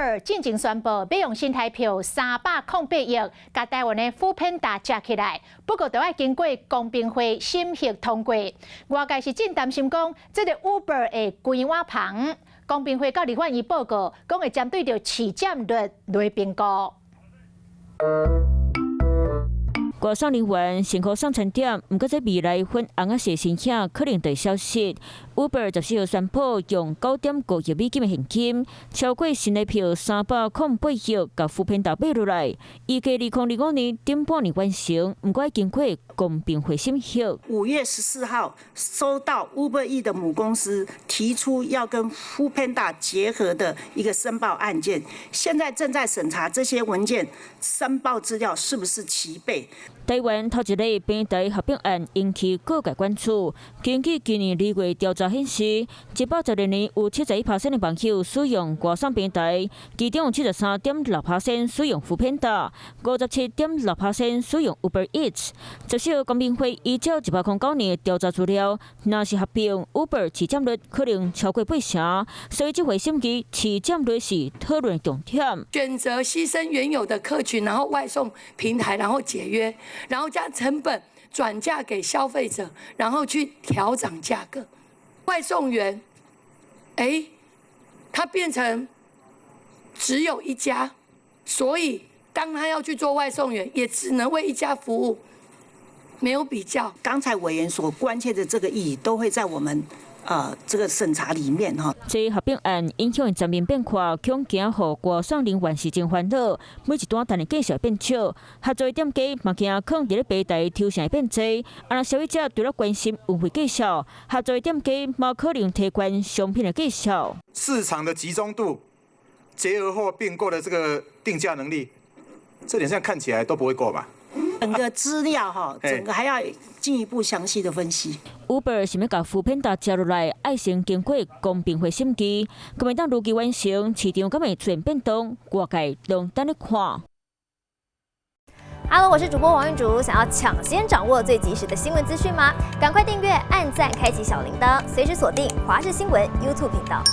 Uber 进前宣布要用新台币308亿，甲台湾的Foodpanda接起来，不过都要经过公平会审核通过。外界是真担心讲，这个 Uber 的关碗旁，公平会到立法院报告，讲会针对着市占率来评估。外送人员辛苦上餐点，不过在未来粉红仔色申请可能会消失。Uber 14号宣布用9.5亿美金的现金，超过新台币308亿，甲Foodpanda买落来，预计2025年顶半年完成，不过经过公平会审核。5月14号收到 Uber E 的母公司提出要跟 Foodpanda 结合的一个申报案件，现在正在审查这些文件申报资料是不是齐备。台湾头一例平台合并案引起各界关注。根据今年2月调查显示，112年有71%的网友使用外送平台，其中有73.6%使用Foodpanda，57.6%使用 Uber Eats。14号公平会依照1809年的调查资料，若是合并 Uber 市占率可能超过80%，所以这回审议市占率是讨论重点。选择牺牲原有的客群，然后外送平台，然后解约。然后将成本转嫁给消费者，然后去调涨价格。外送员，他变成只有一家，所以当他要去做外送员，也只能为一家服务，没有比较。刚才委员所关切的这个意义，都会在我们这个审查里面哈。这合并案影响全面变化，恐惊予外送人员是真烦恼。每一单单的计数变少，合作店家嘛惊可能伫咧平台抽成变多。啊，消费者除了关心运费计数，合作店家嘛可能提关商品的计数。市场的集中度，结合后并购的这个定价能力，这点现在看起来都不会够吧？整个资料哈，整个还要进一步详细的分析。Uber 想要把Foodpanda接落来，爱先经过公平会审议，国民党如期完成，市场敢会出现变动，外界拢等咧看。Hello， 我是主播王韵竹，想要抢先掌握最及时的新闻资讯吗？赶快订阅、按赞、开启小铃铛，随时锁定华视新闻 YouTube 频道。